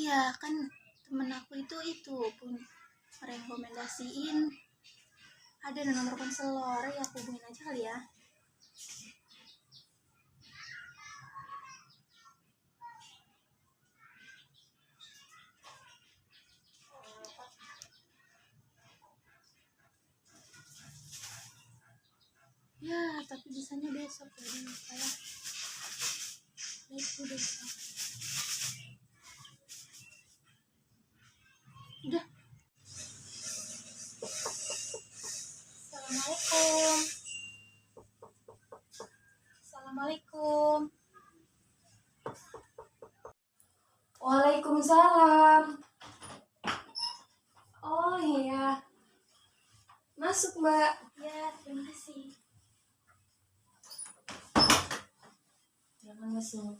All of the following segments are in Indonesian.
Iya kan, temen aku itu pun merekomendasiin ada nomor konselor, ya aku hubungin aja kali ya. Ya tapi bisanya besok ya, saya itu besok. Udah. Assalamualaikum. Assalamualaikum. Waalaikumsalam. Oh iya, masuk Mbak. Ya terima kasih. Jangan masuk.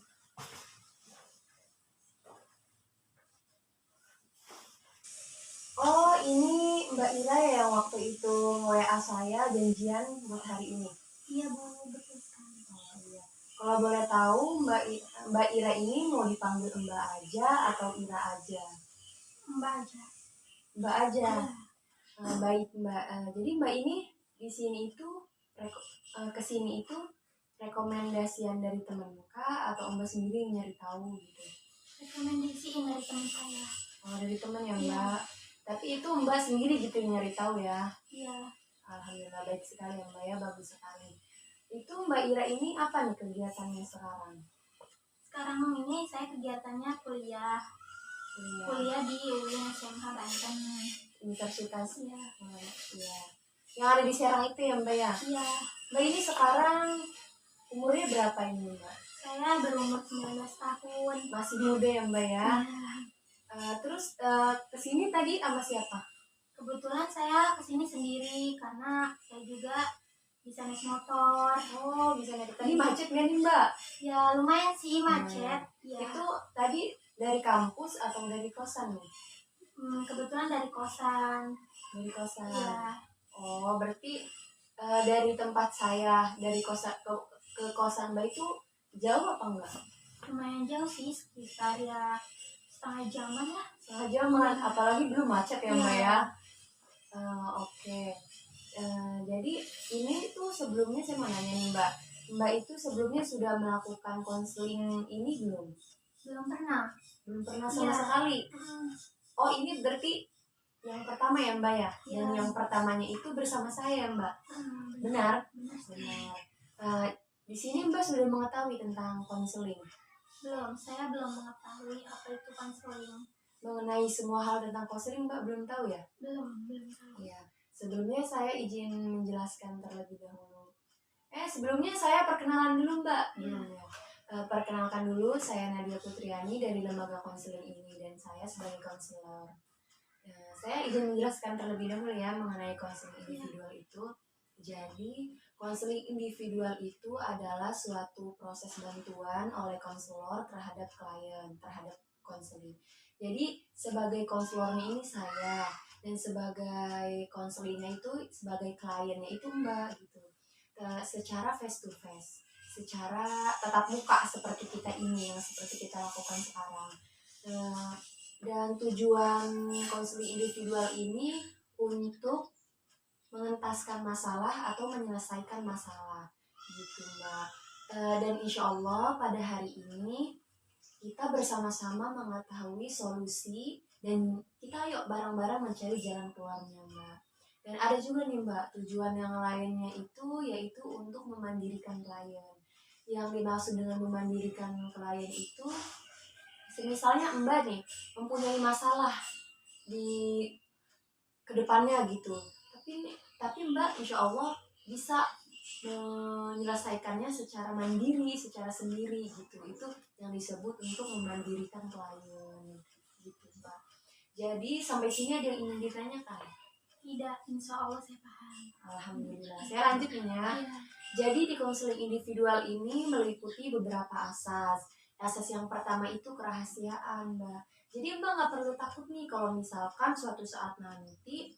Oh ini Mbak Ira ya yang waktu itu WA saya janjian buat hari ini. Iya Bu, betul sekali. Oh iya. Kalau boleh tahu Mbak Ira ini mau dipanggil Mbak aja atau Ira aja? Mbak aja. Mbak aja. Ya. Baik Mbak. Jadi Mbak ini di sini itu kesini itu rekomendasian dari teman kah atau Mbak sendiri yang nyari tahu gitu? Rekomendasiin dari teman saya. Oh dari teman ya Iya. Mbak. Tapi itu Mbak sendiri gitu yang nyari tahu ya? Iya. Alhamdulillah baik sekali ya Mbak ya, bagus sekali. Itu Mbak Ira ini apa nih kegiatannya sekarang? Sekarang ini saya kegiatannya kuliah di UIN SMK Banten. Universitas. Iya. Iya. Yang ada di Serang itu ya Mbak ya? Iya. Mbak ini sekarang umurnya berapa ini Mbak? Saya berumur 19 tahun. Masih muda ya Mbak ya? Terus kesini tadi sama siapa? Kebetulan saya kesini sendiri karena saya juga bisa naik motor. Oh bisa naik. Tadi macet gak nih Mbak? Ya lumayan sih macet. Ya. Itu tadi dari kampus atau dari kosan nih? Kebetulan dari kosan. Dari kosan. Ya. Oh berarti dari tempat saya dari kosan ke kosan Mbak itu jauh apa enggak? Lumayan jauh sih, sekitar ya setengah jaman lah. Setengah jaman, apalagi belum macet ya Mbak ya. Oke. Jadi ini tuh sebelumnya saya mau nanya nih Mbak. Mbak itu sebelumnya sudah melakukan konseling ini belum? Belum pernah. Belum pernah sama sekali. Oh ini berarti yang pertama ya Mbak ya? Dan yang pertamanya itu bersama saya Mbak. Benar? Benar. Di sini Mbak sudah mengetahui tentang konseling? Belum, saya belum mengetahui apa itu konseling. Mengenai semua hal tentang konseling Mbak belum tahu ya? Belum tahu. Ya, sebelumnya saya izin menjelaskan terlebih dahulu. Sebelumnya saya perkenalan dulu Mbak. Perkenalkan dulu, saya Nadia Putriani dari Lembaga Konseling ini dan saya sebagai konselor. Saya izin menjelaskan terlebih dahulu ya mengenai konseling individual itu. Jadi, konseling individual itu adalah suatu proses bantuan oleh konselor terhadap klien, terhadap konseling. Jadi, sebagai konselornya ini saya, dan sebagai konselingnya itu, sebagai kliennya itu Mbak gitu. Secara face to face, secara tatap muka seperti kita ini, yang seperti kita lakukan sekarang. Dan tujuan konseling individual ini untuk mengentaskan masalah atau menyelesaikan masalah gitu Mbak. Dan insya Allah pada hari ini kita bersama-sama mengetahui solusi dan kita yuk bareng-bareng mencari jalan keluarnya Mbak. Dan ada juga nih Mbak tujuan yang lainnya itu yaitu untuk memandirikan klien. Yang dimaksud dengan memandirikan klien itu misalnya Mbak nih mempunyai masalah di kedepannya gitu, tapi Mbak insya Allah bisa menyelesaikannya secara mandiri, secara sendiri gitu. Itu yang disebut untuk memandirikan klien gitu Mbak. Jadi sampai sini ada yang ingin ditanyakan? Tidak, insya Allah saya paham. Alhamdulillah. Saya lanjutin ya. Jadi di konseling individual ini meliputi beberapa asas. Asas yang pertama itu kerahasiaan Mbak. Jadi Mbak nggak perlu takut nih kalau misalkan suatu saat nanti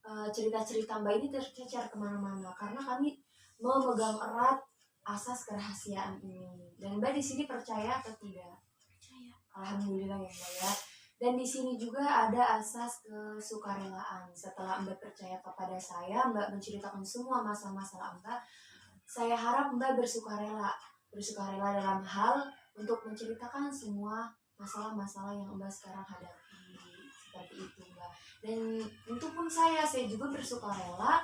cerita-cerita Mbak ini tercecer kemana-mana, karena kami memegang erat asas kerahasiaan ini. Dan Mbak di sini percaya atau tidak? Percaya. Alhamdulillah ya Mbak ya. Dan di sini juga ada asas kesukarelaan. Setelah Mbak percaya kepada saya, Mbak menceritakan semua masalah-masalah Mbak. Saya harap Mbak bersukarela dalam hal untuk menceritakan semua masalah-masalah yang Mbak sekarang hadapi. Seperti itu Mbak. Dan untuk pun saya juga bersukarela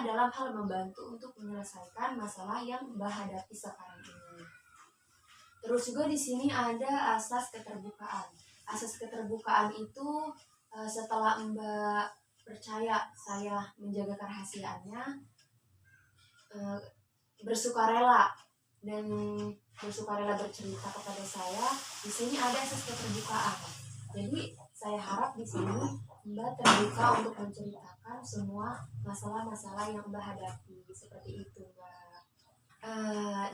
dalam hal membantu untuk menyelesaikan masalah yang Mbak hadapi sekarang ini. Terus juga di sini ada asas keterbukaan. Asas keterbukaan itu setelah Mbak percaya saya menjaga kerahasiaannya, bersukarela bercerita kepada saya. Di sini ada asas keterbukaan. Jadi saya harap di sini Mbak terbuka untuk menceritakan semua masalah-masalah yang Mbak hadapi. Seperti itu Mbak.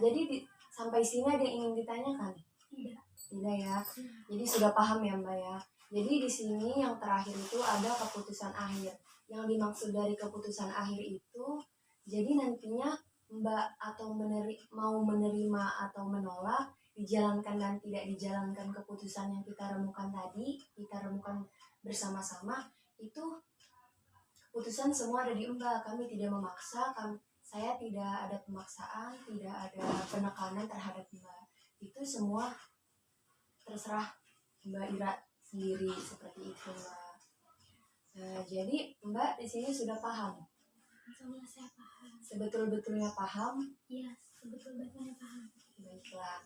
Jadi sampai sini ada yang ingin ditanyakan? Tidak ya. Jadi sudah paham ya Mbak ya. Jadi di sini yang terakhir itu ada keputusan akhir. Yang dimaksud dari keputusan akhir itu, jadi nantinya Mbak atau mau menerima atau menolak, dijalankan dan tidak dijalankan keputusan yang kita remukan tadi, kita remukan bersama-sama, itu keputusan semua ada di Mbak. Kami tidak memaksa, saya tidak ada pemaksaan, tidak ada penekanan terhadap Mbak. Itu semua terserah Mbak Ira sendiri, seperti itu Mbak. Jadi Mbak di sini sudah paham? Alhamdulillah saya paham. Sebetul-betulnya paham? Iya, sebetul-betulnya paham. Baiklah.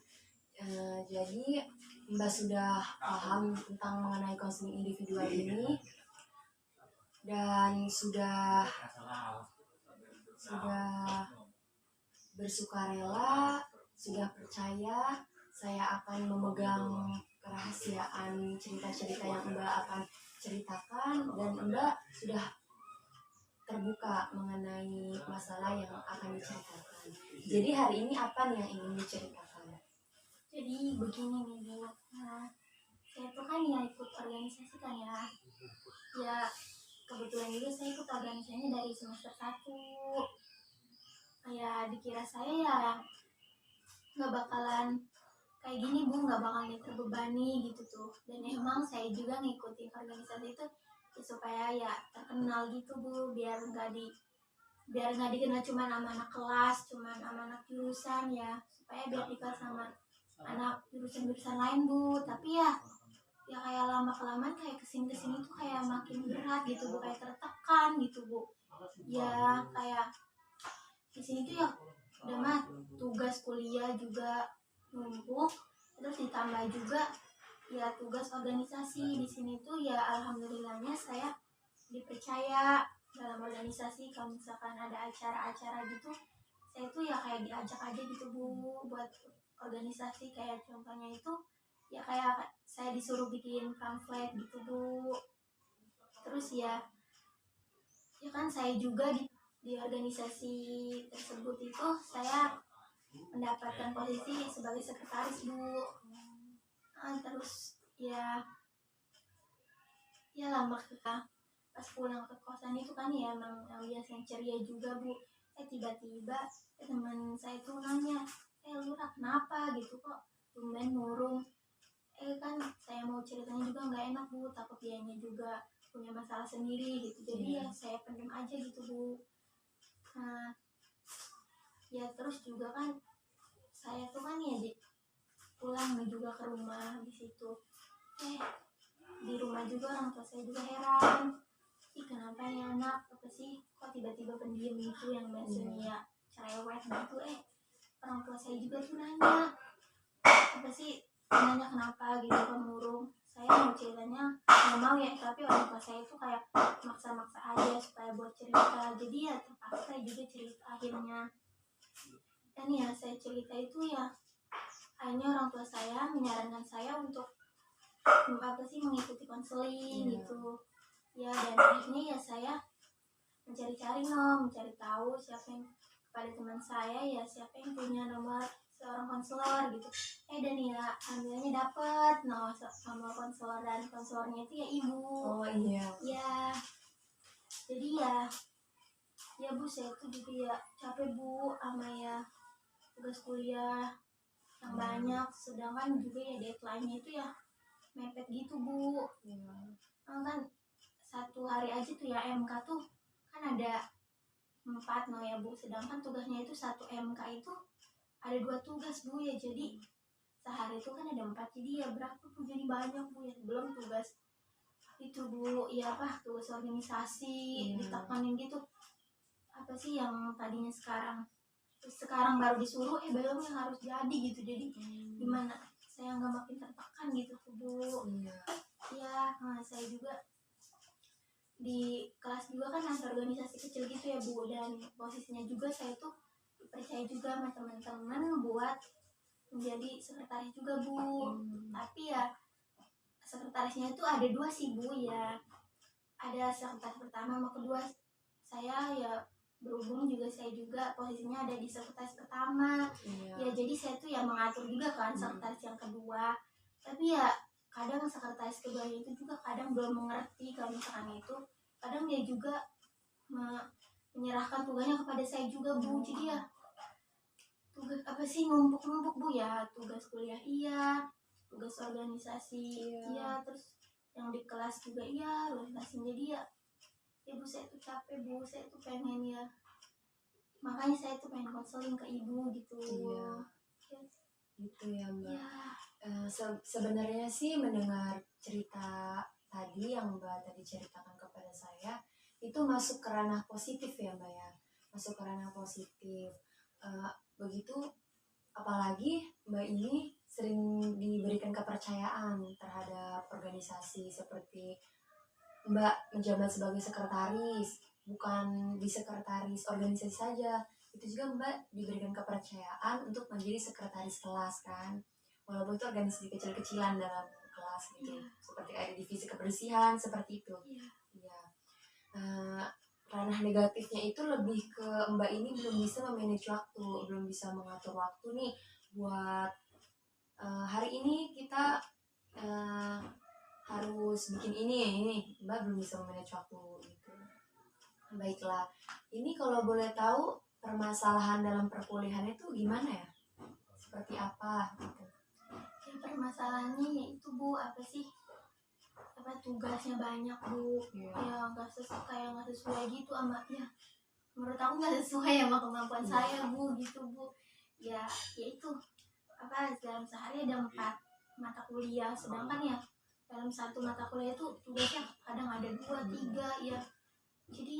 Jadi Mbak sudah paham tentang mengenai konseling individual ini dan sudah bersukarela, sudah percaya saya akan memegang kerahasiaan cerita-cerita yang Mbak akan ceritakan, dan Mbak sudah terbuka mengenai masalah yang akan diceritakan. Jadi hari ini apa nih yang ingin diceritakan? Jadi begini nih Bu, saya tuh kan ya ikut organisasi kan ya. Ya kebetulan juga saya ikut organisasinya dari semester 1. Kayak dikira saya ya nggak bakalan kayak gini Bu, nggak bakalan terbebani gitu tuh. Dan emang saya juga ngikutin organisasi itu ya, supaya ya terkenal gitu Bu, biar nggak dikenal cuma sama anak kelas, cuma sama anak jurusan ya, supaya biar dikenal sama anak jurusan lain Bu. Tapi ya kayak lama kelamaan kayak kesini tuh kayak makin berat gitu Bu, kayak tertekan gitu Bu. Ya kayak di sini tuh ya udah mah tugas kuliah juga numpuk, terus ditambah juga ya tugas organisasi. Di sini tuh ya alhamdulillahnya saya dipercaya dalam organisasi. Kalau misalkan ada acara-acara gitu, saya tuh ya kayak diajak aja gitu Bu buat organisasi. Kayak contohnya itu ya kayak saya disuruh bikin pamflet gitu Bu. Terus ya kan saya juga di organisasi tersebut itu saya mendapatkan posisi sebagai sekretaris Bu. Terus ya lama kita pas pulang ke kosan itu kan ya emang biasanya ceria juga Bu. Tiba-tiba teman saya tuh nanya, Lura kenapa gitu kok tumben murung. Kan saya mau ceritanya juga nggak enak Bu, takut dianya juga punya masalah sendiri gitu. Jadi ya saya pendem aja gitu Bu. Nah ya terus juga kan saya tuh kan ya pulang juga ke rumah di situ. Di rumah juga orang tua saya juga heran, kenapa ya anak, apa sih kok tiba-tiba pendiam gitu, yang biasanya ya cerewet gitu. Orang tua saya juga tuh nanya, apa sih, nanya kenapa gitu pemurung. Saya mau ceritanya nggak mau ya, tapi orang tua saya tuh kayak maksa-maksa aja supaya buat cerita. Jadi ya terpaksa juga cerita akhirnya. Dan ya saya cerita itu ya akhirnya orang tua saya menyarankan saya untuk mengikuti konseling gitu ya. Dan akhirnya ya saya mencari tahu siapa yang, kepada teman saya ya, siapa yang punya nomor seorang konselor gitu. Dan ya alhamdulillahnya dapet nomor konselor, dan konselornya itu ya ibu. Oh iya. Ya jadi ya Bu, saya tuh juga ya capek Bu sama ya tugas kuliah yang banyak, sedangkan juga ya deadline-nya itu ya mepet gitu Bu. Kan satu hari aja tuh ya MK tuh kan ada 4 no ya Bu, sedangkan tugasnya itu satu MK itu ada 2 tugas Bu ya, jadi sehari itu kan ada 4, jadi ya berapa Bu, jadi banyak Bu ya, belum tugas itu Bu ya, apa tugas organisasi ditekanin gitu, apa sih yang tadinya sekarang baru disuruh belum yang harus jadi gitu, jadi gimana saya nggak makin tertekan gitu tuh Bu. Ya saya juga di kelas juga kan ada organisasi kecil gitu ya Bu, dan posisinya juga saya tuh dipercaya juga sama teman-teman buat menjadi sekretaris juga Bu. Tapi ya sekretarisnya itu ada 2 sih Bu ya, ada sekretaris pertama sama kedua. Saya ya berhubung juga saya juga posisinya ada di sekretaris pertama ya, jadi saya tuh ya mengatur juga kan sekretaris yang kedua, tapi ya kadang sekretaris kedua itu juga kadang belum mengerti kalau misalkan itu, kadang dia juga menyerahkan tugasnya kepada saya juga Bu, jadi ya tugas apa sih numpuk-numpuk Bu ya, tugas kuliah iya, tugas organisasi iya, terus yang di kelas juga iya, organisasi. Jadi ya Bu, saya tuh capek Bu, saya tuh pengen ya, makanya saya tuh pengen konseling ke Ibu gitu. Gitu ya Mbak. Sebenarnya sih mendengar cerita tadi yang Mbak tadi ceritakan kepada saya itu masuk ke ranah positif ya Mbak ya, masuk ke ranah positif. Begitu apalagi Mbak ini sering diberikan kepercayaan terhadap organisasi, seperti Mbak menjabat sebagai sekretaris, bukan di sekretaris organisasi saja, itu juga Mbak diberikan kepercayaan untuk menjadi sekretaris kelas kan, walaupun itu organisasi kecil-kecilan dalam kelas gitu, seperti ada divisi kebersihan seperti itu. Iya. Ranah negatifnya itu lebih ke Mbak ini belum bisa memanage waktu, belum bisa mengatur waktu nih buat hari ini kita harus bikin ini Mbak belum bisa memanage waktu gitu. Baiklah, ini kalau boleh tahu permasalahan dalam perkuliahan itu gimana ya, seperti apa gitu? Ya permasalahannya itu Bu, apa sih, apa tugasnya banyak Bu, ya nggak sesuai gitu sama, ya menurut aku nggak sesuai sama kemampuan saya Bu gitu Bu. Ya itu apa, dalam sehari ada 4 mata kuliah, sedangkan ya dalam satu mata kuliah itu tugasnya kadang ada 2, 3 ya, jadi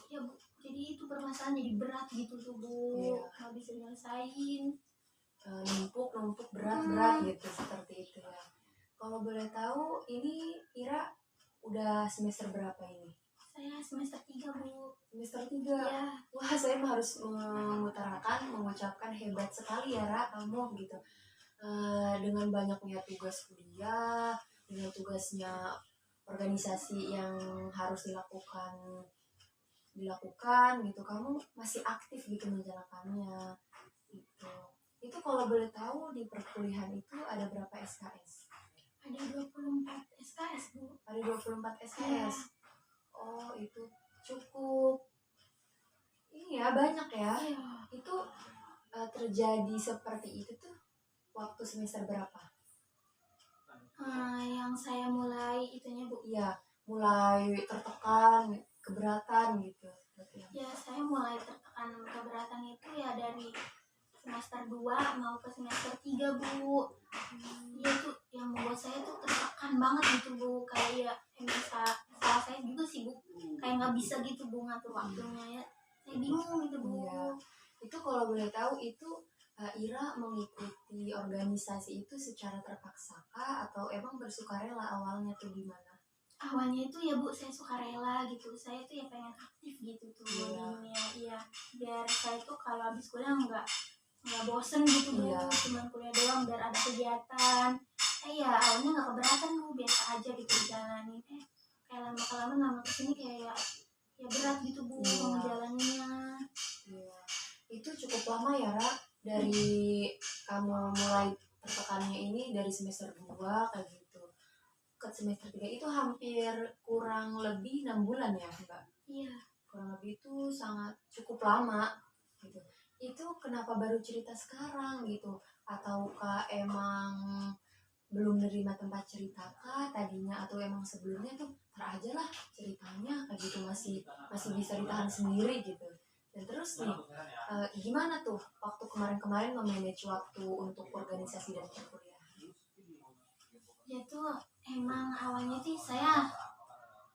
ya Bu, jadi itu permasalahan jadi berat gitu tuh Bu, nggak bisa nyelesain, numpuk berat gitu, seperti itu ya. Kalau boleh tahu ini Ira udah semester berapa ini? Saya semester 3 Bu. Semester 3? Ya. Wah, saya harus mengucapkan hebat sekali ya Ra, kamu gitu. Dengan banyaknya tugas kuliah, dengan tugasnya organisasi yang harus dilakukan gitu, kamu masih aktif gitu menjalankannya gitu. Itu kalau boleh tahu di perkuliahan itu ada berapa SKS? Ada 24 SKS Bu. Ada 24 SKS. Ya. Oh, itu cukup ini ya, banyak ya. Itu terjadi seperti itu tuh waktu semester berapa? Yang saya mulai itunya Bu. Iya, mulai tertekan, keberatan gitu. Ya, saya mulai tertekan keberatan itu ya dari semester 2 mau ke semester 3 Bu. Iya tuh yang membuat saya tuh tertekan banget gitu Bu, kayak salah saya juga sih Bu, kayak nggak bisa gitu Bu ngatur waktunya ya, saya bingung gitu Bu. Itu kalau boleh tahu itu Ira mengikuti organisasi itu secara terpaksa kah atau emang bersukarela awalnya tuh gimana? Awalnya itu ya Bu, saya sukarela gitu, saya tuh ya pengen aktif gitu tuh di dunia, iya, biar saya tuh kalau habis kuliah nggak bosen gitu Bu, cuma kuliah doang, biar ada kegiatan. Ya awalnya nggak keberatan Bu, biasa aja gitu dijalanin. Kayak lama kesini kayak ya berat gitu Bu menjalaninya. Itu cukup lama ya Ra, dari kamu mulai tertekannya ini dari semester 2 kayak gitu ke semester 3 itu hampir kurang lebih 6 bulan ya Mbak? Iya. Kurang lebih itu sangat cukup lama gitu. Itu kenapa baru cerita sekarang gitu? Ataukah emang belum menerima tempat cerita kah tadinya, atau emang sebelumnya tuh aja lah ceritanya kayak gitu, masih bisa ditahan sendiri gitu. Dan terus nih gimana tuh waktu kemarin-kemarin memanage waktu untuk organisasi dan perkuliahan? Ya tuh emang awalnya sih saya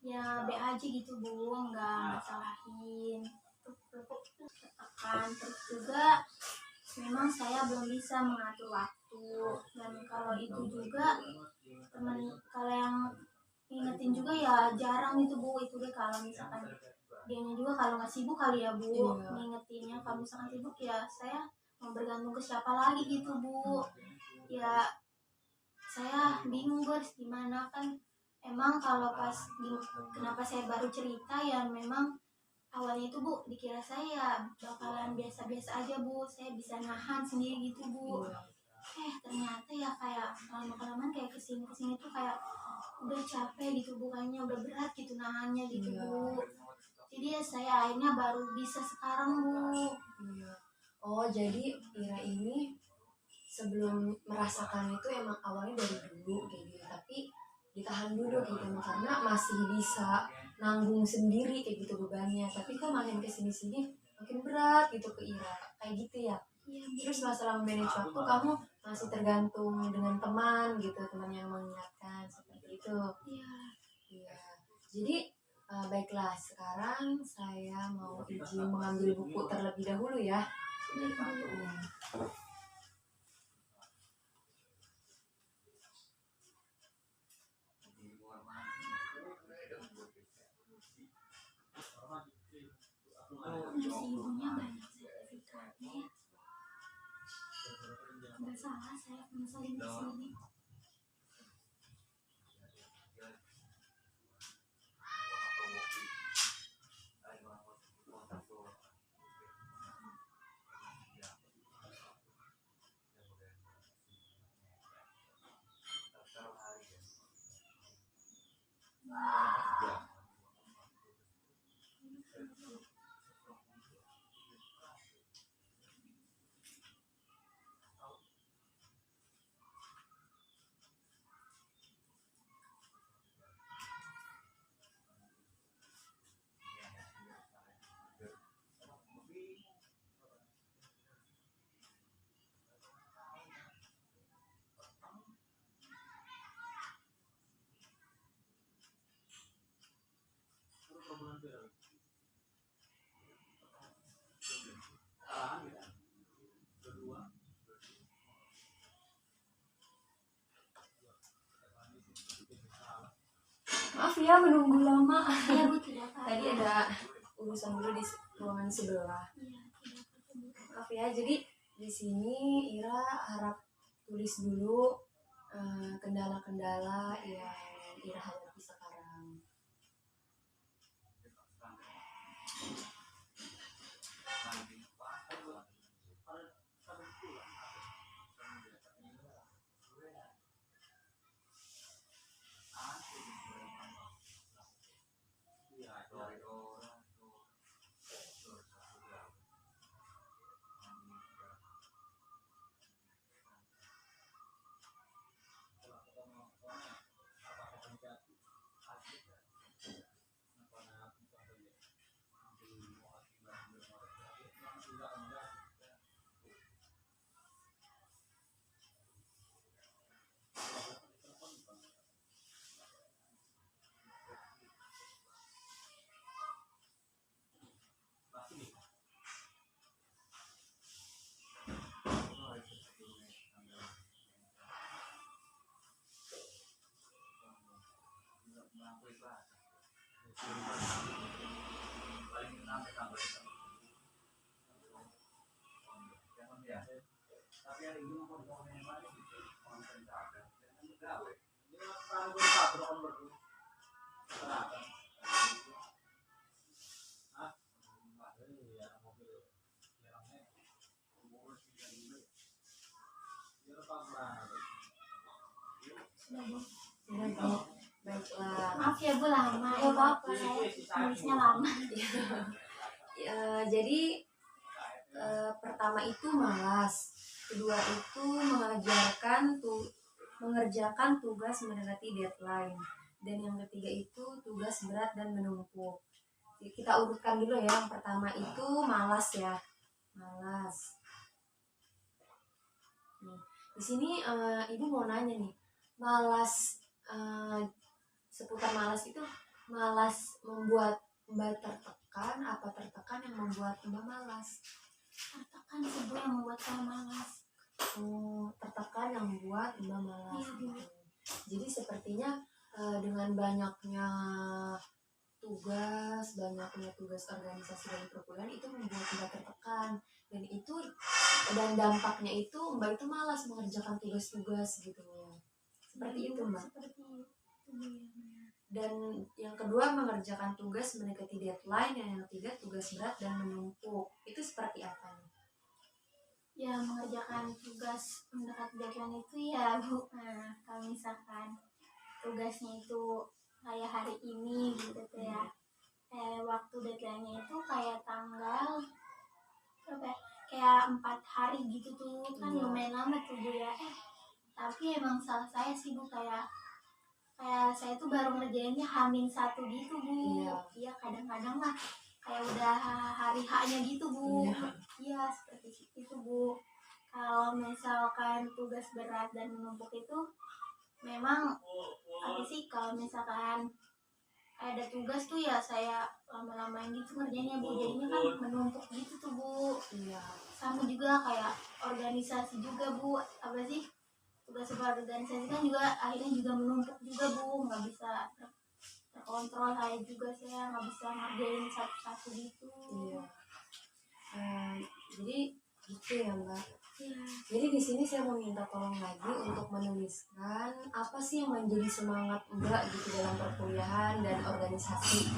ya be aja gitu Bu, nggak masalahin, tekan. Terus juga memang saya belum bisa mengatur waktu, dan kalau itu juga teman, kalau yang ingetin juga ya jarang gitu Bu. Itu deh kalau misalkan dianya juga kalau nggak sibuk kali ya Bu, Iya. ngingetinnya. Kalau misalkan sibuk ya saya mau bergantung ke siapa lagi gitu Bu. Ya saya bingung harus gimana kan. Emang kalau pas kenapa saya baru cerita ya memang awalnya itu Bu dikira saya bakalan biasa-biasa aja Bu, saya bisa nahan sendiri gitu Bu. Ternyata ya kayak lama-kelamaan kayak kesini tuh kayak udah capek gitu, bukannya udah berat gitu nahannya gitu Bu. Jadi ya saya akhirnya baru bisa sekarang Bu. Oh jadi Ira ini sebelum merasakan itu emang awalnya dari dulu kayak gitu, tapi ditahan dulu gitu karena masih bisa nanggung sendiri kayak gitu bebannya, tapi kok makin kesini-sini makin berat gitu ke Ira kayak gitu ya. Terus masalah manage waktu kamu masih tergantung dengan teman gitu, teman yang mengingatkan seperti itu. Iya. Jadi baiklah, sekarang saya mau izin mengambil buku terlebih dahulu ya. Masih ibunya banyak sertifikatnya. Nggak salah saya menyelesaikan di sini. Maaf ya menunggu lama. Ya Bu, tidak apa-apa. Tadi ada urusan dulu di ruangan sebelah. Maaf ya, jadi di sini Ira harap tulis dulu kendala-kendala yang Ira hadapi sekarang. Baiklah. Maaf ya Bu lama. Oh, apa-apa. Saya nulisnya lama. Jadi pertama itu malas, kedua itu mengajarkan mengerjakan tugas mendekati deadline. Dan yang ketiga itu tugas berat dan menumpuk. Kita urutkan dulu ya. Yang pertama itu malas ya. Malas. Nih, di sini ibu mau nanya nih. Malas seputar malas itu, malas membuat Mbak tertekan apa tertekan yang membuat Mbak malas? Tertekan sih Bu yang membuat saya malas. Tertekan yang membuat Mbak malas. Iya, Bu. Jadi sepertinya dengan banyaknya tugas organisasi dan perkuliahan itu membuat Mbak tertekan, dan dampaknya itu Mbak itu malas mengerjakan tugas-tugas gitu. Seperti itu Mbak. Seperti itu. Dan yang kedua mengerjakan tugas mendekati deadline, dan yang ketiga tugas berat dan menumpuk. Itu seperti apa nih? Ya, mengerjakan tugas mendekati deadline itu ya Bu. Nah, kalau misalkan tugasnya itu kayak hari ini gitu tuh ya, waktu deadline-nya itu kayak tanggal berapa ya? Kayak 4 hari gitu tuh kan. Iya. Lumayan lama tuh Bu ya. Tapi emang salah saya sih Bu, kayak saya tuh baru ngerjainnya H-1 gitu Bu. Iya, kadang-kadang lah kayak udah hari H-nya gitu Bu. Iya, seperti itu Bu. Kalau misalkan tugas berat dan menumpuk itu memang apa sih, kalau misalkan ada tugas tuh ya saya lama-lamain gitu ngerjainnya Bu, jadinya kan menumpuk gitu tuh Bu. Iya. Sama juga kayak organisasi juga Bu, apa sih, tugas organisasi kan juga akhirnya juga menumpuk juga Bu, nggak bisa terkontrol. Saya nggak bisa ngerjain satu-satu gitu. Iya. Jadi gitu ya Mbak. Iya. Jadi di sini saya mau minta tolong lagi untuk menuliskan apa sih yang menjadi semangat Mbak gitu dalam perkuliahan dan organisasi.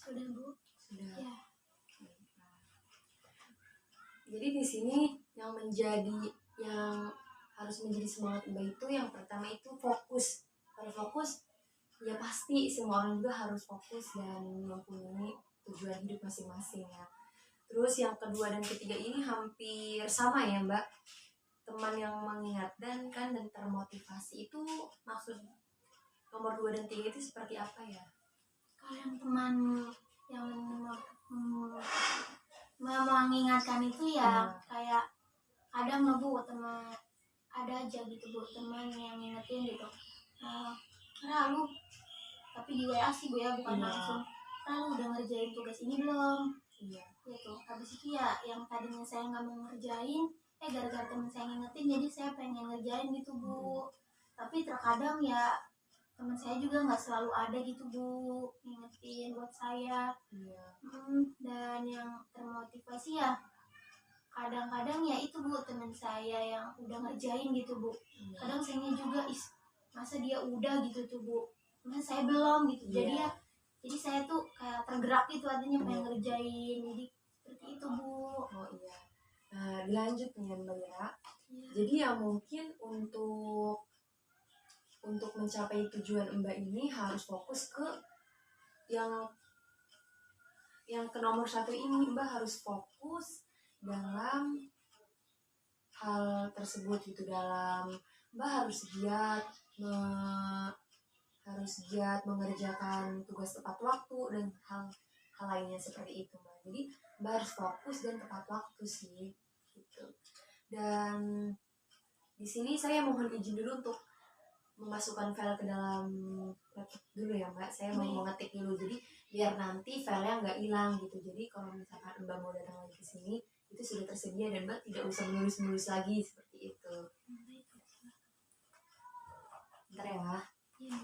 Sudah Bu? Sudah. Ya. Jadi di sini yang harus menjadi semangat Mbak itu yang pertama itu fokus. Kalau fokus ya pasti semua orang juga harus fokus dan mempunyai tujuan hidup masing-masing ya. Terus yang kedua dan ketiga ini hampir sama ya Mbak. Teman yang mengingatkan kan dan termotivasi itu maksud nomor 2 dan 3 itu seperti apa ya? Kalau yang teman yang mengingatkan itu ya kayak kadang lah Bu, teman ada aja gitu Bu, teman yang ngingetin gitu. Lalu tapi di WA sih Bu ya, bukan langsung. Lalu udah ngerjain tugas ini belum? Iya. Gitu. Habis itu ya yang tadinya saya nggak mau ngerjain, gara-gara teman saya ngingetin jadi saya pengen ngerjain gitu Bu. Tapi terkadang ya teman saya juga nggak selalu ada gitu Bu, ngingetin buat saya. Dan yang termotivasi ya kadang-kadang ya itu Bu, teman saya yang udah ngerjain gitu Bu. Kadang saya juga masa dia udah gitu tuh Bu, masa saya belum gitu. Jadi saya tuh kayak tergerak gitu, artinya pengen ngerjain. Jadi seperti itu Bu. Oh iya. Nah, dilanjut nih ya Mbak ya. Jadi ya mungkin untuk mencapai tujuan Mbak ini harus fokus ke yang ke nomor 1 ini. Mbak harus fokus dalam hal tersebut gitu, Mbak harus giat mengerjakan tugas tepat waktu dan hal lainnya seperti itu Mbak. Jadi Mbak harus fokus dan tepat waktu sih gitu. Dan di sini saya mohon izin dulu untuk memasukkan file ke dalam laptop dulu ya Mbak, saya mau ngetik dulu, jadi biar nanti filenya nggak hilang gitu. Jadi kalau misalkan Mbak mau datang lagi ke sini itu sudah tersedia dan Mbak tidak usah menulis lagi seperti itu. Bentar ya. Iya.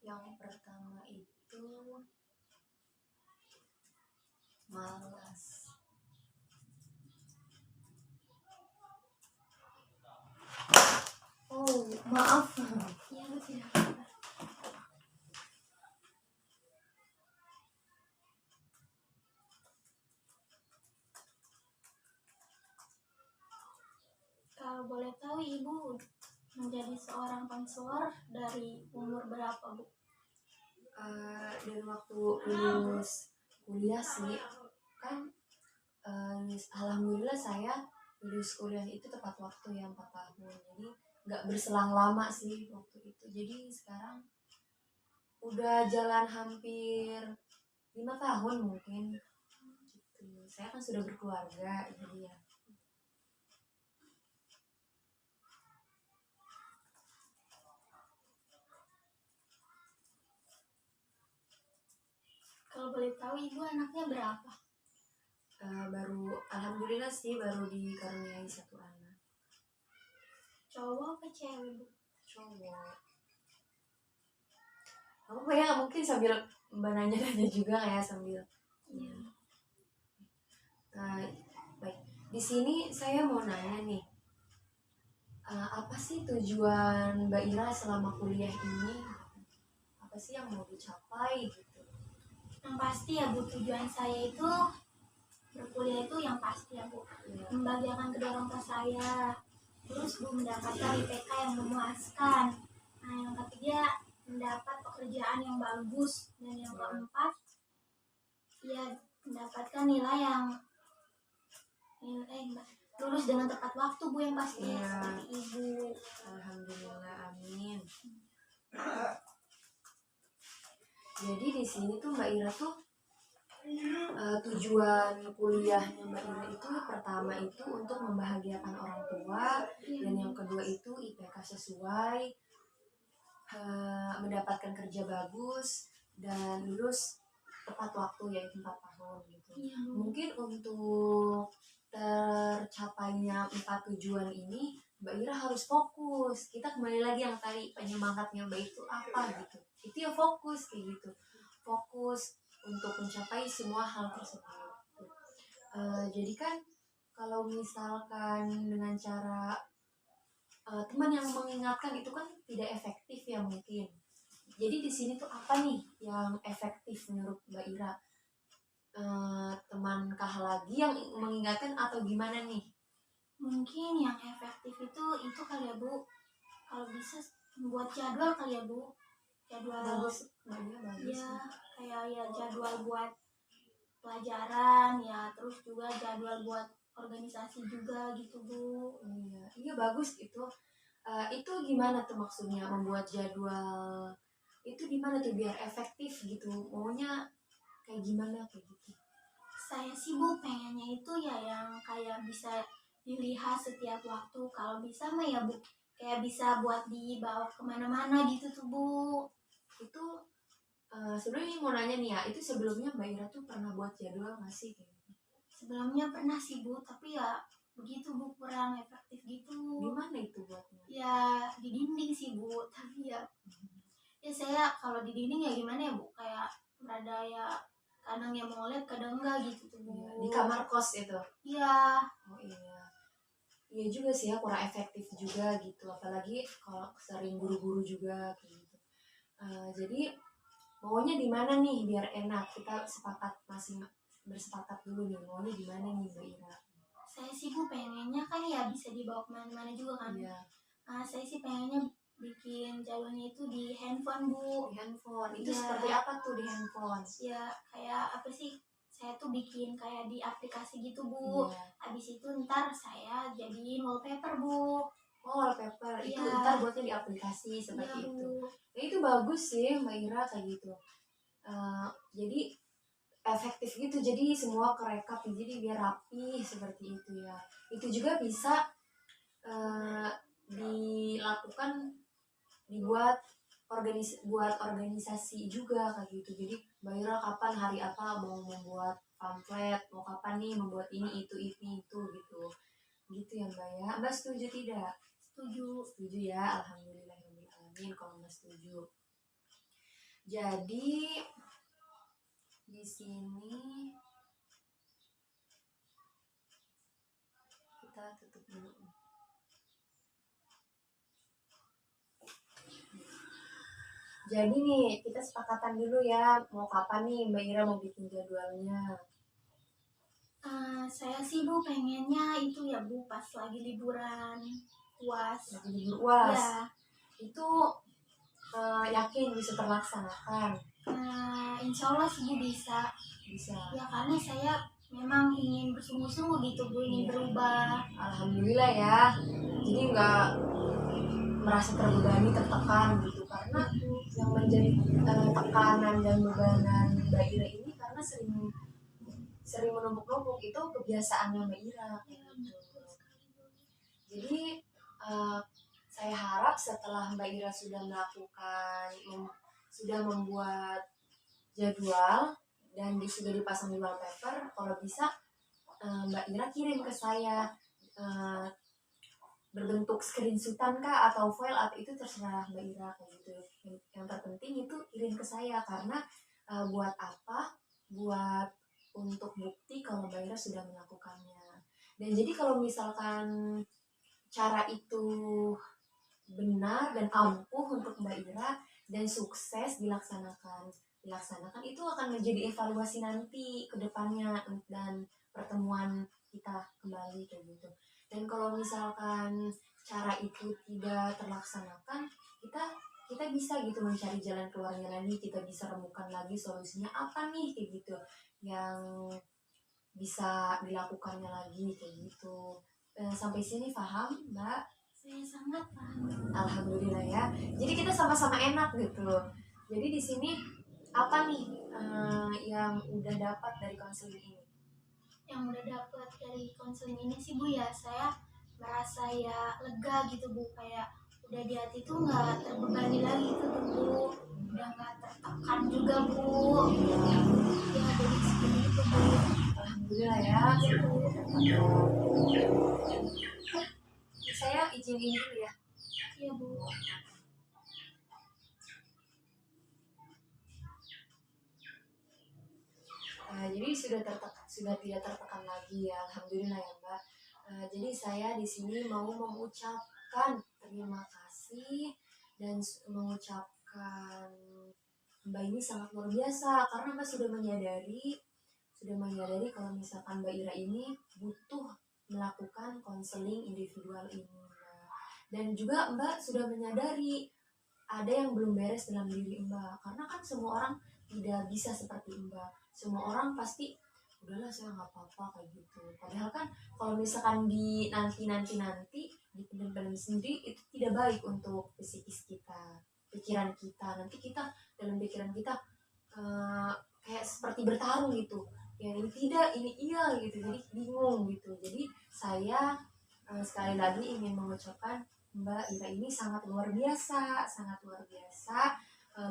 Yang pertama itu malas. Oh, maaf. Iya, tidak apa-apa. Kalau boleh tahu Ibu menjadi seorang konselor dari umur berapa, Bu? Dari waktu lulus kuliah sih, kan alhamdulillah saya lulus kuliah itu tepat waktu ya 4 tahun, jadi nggak berselang lama sih waktu itu. Jadi sekarang udah jalan hampir 5 tahun mungkin gitu. Saya kan sudah berkeluarga, jadi ya. Kalau boleh tahu Ibu anaknya berapa? Baru alhamdulillah sih baru dikaruniai 1 anak. Cowok apa cewek, Bu? Cowok. Apa ya, mungkin sambil Mbak nanya-nanya juga ya sambil. Iya. Baik. Di sini saya mau nanya nih, apa sih tujuan Mbak Ira selama kuliah ini? Apa sih yang mau dicapai gitu? Yang pasti ya Bu, tujuan saya itu berkuliah itu yang pasti ya Bu, Ya. membahagiakan kedua orang tua saya, terus Bu mendapatkan IPK yang memuaskan. Nah, yang ketiga mendapat pekerjaan yang bagus, dan yang keempat ya mendapatkan nilai yang lulus dengan tepat waktu Bu, yang pasti Iya. seperti Ibu. Alhamdulillah, amin. Jadi di sini tuh Mbak Ira tuh tujuan kuliahnya Mbak Ira itu pertama itu untuk membahagiakan orang tua, dan yang kedua itu IPK sesuai, mendapatkan kerja bagus dan lulus tepat waktu yaitu 4 tahun gitu. Iya, Bu. Mungkin untuk tercapainya 4 tujuan ini Mbak Ira harus fokus. Kita kembali lagi yang tadi, penyemangatnya Mbak itu apa gitu. Itu ya fokus kayak gitu. Fokus untuk mencapai semua hal tersebut. Jadi kan kalau misalkan dengan cara teman yang mengingatkan itu kan tidak efektif ya mungkin. Jadi di sini tuh apa nih yang efektif menurut Mbak Ira? Temankah lagi yang mengingatkan atau gimana nih? Mungkin yang efektif itu kali ya Bu, kalau bisa buat jadwal kali ya Bu, jadwal Bagus, Mbak bagus. ya, kayak ya jadwal buat pelajaran ya, terus juga jadwal buat organisasi juga gitu Bu. Iya bagus itu. Itu gimana tuh maksudnya membuat jadwal itu gimana tuh biar efektif gitu? Maunya kayak gimana kayak gitu? Saya sih Bu pengennya itu ya yang kayak bisa dilihat setiap waktu, kalau bisa mah ya Bu kayak bisa buat dibawa kemana-mana gitu tuh Bu. Itu sebenarnya mau nanya nih ya, itu sebelumnya Mbak Ira tuh pernah buat jadwal nggak sih? Sebelumnya pernah sih Bu, tapi ya begitu Bu, kurang efektif gitu. Gimana itu buatnya? Ya di dinding sih Bu, tapi ya saya kalau di dinding ya gimana ya Bu, kayak berada ya kadang yang mau lihat kadang enggak gitu tuh Bu. Di kamar kos itu? Iya. Oh iya. iya juga sih ya, kurang efektif juga gitu, apalagi kalau sering buru-buru juga kayak gitu. Jadi maunya di mana nih biar enak, kita sepakat, masih bersepakat dulu nih maunya di mana nih Mbak Ira. Saya sih Bu pengennya kan ya bisa dibawa kemana-mana juga kan. Iya, Saya sih pengennya bikin jalurnya itu di handphone Bu. di handphone itu Iya. seperti apa tuh di handphone? Ya kayak apa sih, saya tuh bikin kayak di aplikasi gitu Bu. Iya. Habis itu ntar saya jadiin wallpaper Bu. Oh, wallpaper itu Iya. ntar buatnya di aplikasi Iya seperti itu. Bu. Ya, itu bagus sih Mbak Ira kayak gitu. Jadi efektif gitu, jadi semua kerekap jadi biar rapi seperti itu ya. Itu juga bisa eh, dilakukan, dibuat buat organisasi juga kayak gitu. Jadi Mbak Ira kapan hari apa mau membuat pamflet, mau kapan nih membuat ini itu gitu gitu ya Mbak ya. Mbak setuju tidak? Setuju. Setuju ya, alhamdulillahirobbilalamin kalau Mbak setuju. Jadi di sini kita tutup dulu. Jadi nih kita sepakatan dulu ya, mau kapan nih Mbak Ira mau bikin jadwalnya. Saya sih Bu pengennya itu ya Bu pas lagi liburan UAS. Lagi libur UAS. Ya. Itu yakin bisa terlaksanakan? Insya Allah sih Bu bisa. Bisa. Ya karena saya memang ingin bersungguh-sungguh gitu Bu, ingin berubah. Alhamdulillah ya. Jadi nggak merasa terbebani, tertekan gitu, karena yang menjadi tekanan dan bebanan Mbak Ira ini karena sering menumpuk-numpuk, itu kebiasaannya Mbak Ira gitu. Jadi saya harap setelah Mbak Ira sudah sudah membuat jadwal dan sudah dipasang di wallpaper, kalau bisa Mbak Ira kirim ke saya berbentuk screenshotan kah atau file, atau itu terserah Mbak Ira kayak gitu. Yang terpenting itu kirim ke saya, karena buat apa? Buat untuk bukti kalau Mbak Ira sudah melakukannya. Dan jadi kalau misalkan cara itu benar dan ampuh untuk Mbak Ira dan sukses dilaksanakan, itu akan menjadi evaluasi nanti ke depannya dan pertemuan kita kembali kayak gitu. Dan kalau misalkan cara itu tidak terlaksanakan, kita bisa gitu mencari jalan keluarnya lagi, kita bisa remukan lagi solusinya apa nih kayak gitu yang bisa dilakukannya lagi kayak gitu. Sampai sini paham Mbak? Saya sangat paham. Alhamdulillah ya. Jadi kita sama-sama enak gitu. Jadi di sini apa nih yang udah dapat dari konseling ini? Yang udah dapat dari konseling ini sih Bu ya, saya merasa ya lega gitu Bu, kayak udah di hati tuh nggak terbebani lagi gitu Bu, udah nggak tertekan juga Bu. Ya jadi seperti itu Bu. Alhamdulillah ya. Saya izin ini dulu ya. Iya Bu. Jadi sudah tidak tertekan lagi ya, alhamdulillah ya Mbak. Jadi saya di sini mau mengucapkan terima kasih dan mengucapkan Mbak ini sangat luar biasa, karena Mbak sudah menyadari kalau misalkan Mbak Ira ini butuh melakukan konseling individual ini, Mbak. Dan juga Mbak sudah menyadari ada yang belum beres dalam diri Mbak, karena kan semua orang tidak bisa seperti Mbak. Semua orang pasti udahlah saya nggak apa-apa kayak gitu. Padahal kan kalau misalkan di nanti dipendam sendiri, itu tidak baik untuk psikis kita, pikiran kita. Nanti kita dalam pikiran kita kayak seperti bertarung gitu. Yang ini tidak, ini iya gitu. Jadi bingung gitu. Jadi saya sekali lagi ingin mengucapkan Mbak Ira ini sangat luar biasa,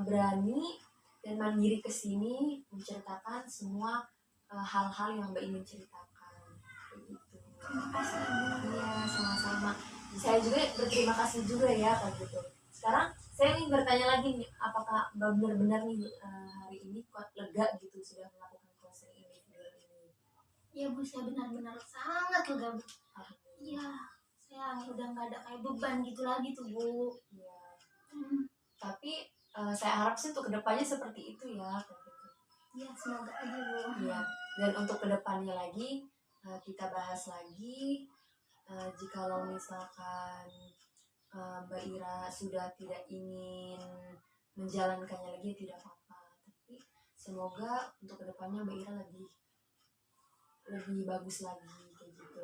berani dan mandiri kesini menceritakan semua hal-hal yang Mbak ingin ceritakan. Begitu. Terima kasih Bu. Iya, sama-sama. Saya juga berterima kasih juga ya kayak gitu. Sekarang saya ingin bertanya lagi nih, apakah Mbak benar-benar nih hari ini kok lega gitu sudah melakukan konseling individual ini? Iya Bu, saya benar-benar sangat lega Bu. Iya. saya udah nggak ada kayak beban gitu lagi tuh Bu. Ya. Tapi saya harap sih untuk kedepannya seperti itu ya. Ya semoga aja Bu. Iya. Dan untuk kedepannya lagi kita bahas lagi. Jikalau misalkan Mbak Ira sudah tidak ingin menjalankannya lagi tidak apa-apa. Tapi semoga untuk kedepannya Mbak Ira lebih bagus lagi kayak gitu,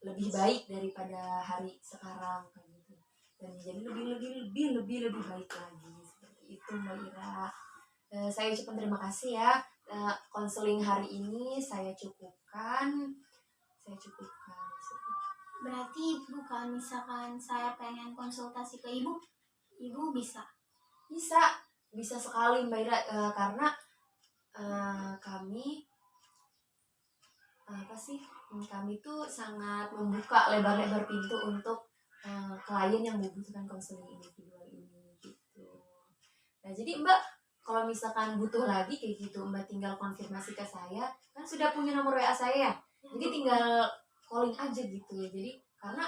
lebih baik daripada hari sekarang kayak gitu, dan menjadi lebih baik lagi seperti itu Mbak Ira. Saya ucapkan terima kasih ya. Konseling hari ini saya cukupkan. Berarti Ibu kalau misalkan saya pengen konsultasi ke Ibu bisa? Bisa sekali Mbak Ira, karena kami kami tuh sangat membuka lebar-lebar pintu untuk klien yang membutuhkan konseling individual ini gitu. Nah jadi Mbak kalau misalkan butuh lagi kayak gitu Mbak tinggal konfirmasi ke saya, kan sudah punya nomor WA saya ya, jadi tinggal calling aja gitu. Jadi karena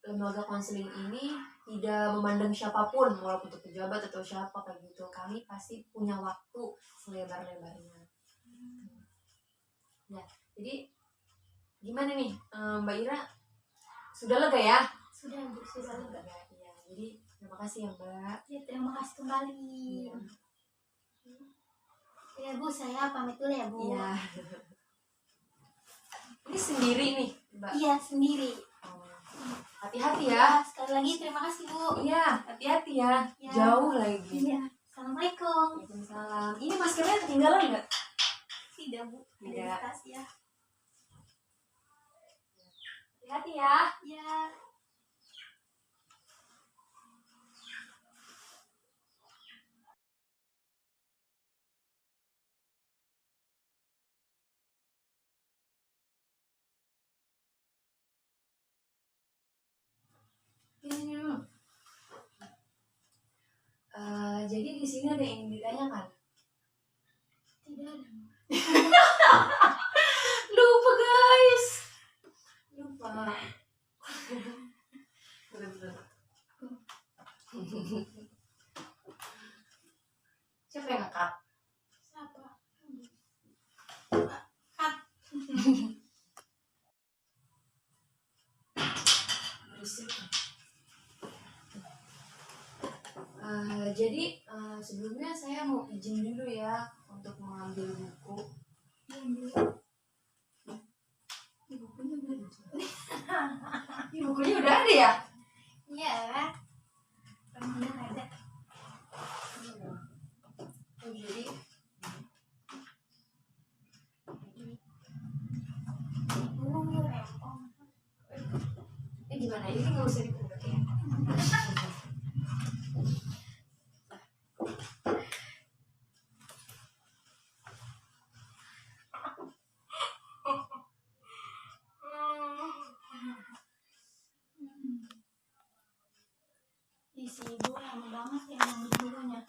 lembaga konseling ini tidak memandang siapapun, walaupun untuk pejabat atau siapa kayak gitu, kami pasti punya waktu selebar-lebarnya. Ya, jadi gimana nih Mbak Ira? Sudah lega ya? Sudah Bu, sudah lega. Ya, jadi terima kasih ya Mbak. Ya terima kasih kembali. Ya Bu, saya pamit dulu ya Bu. Iya. Ini sendiri nih Mbak? Iya sendiri. Hati-hati ya. Sekali lagi terima kasih Bu. Iya, hati-hati ya. Ya. Jauh lagi. Iya. Assalamualaikum. Waalaikumsalam. Ini maskernya ketinggalan nggak? Tidak Bu, ada di Tidak. tas ya. Hati-hati ya. Ya. Jadi di sini ada yang ingin ditanyakan. Tidak ada. Lupa guys. Lupa. Bener-bener. Siapa yang ngekat? Siapa? Berisik. Jadi sebelumnya saya mau izin dulu ya untuk mengambil buku. Ini bukunya udah ada ya? Iya. Benar ada. Jadi gimana? Ini nggak usah dibuka ya? Isi Ibu lama banget ya ngambil bukunya.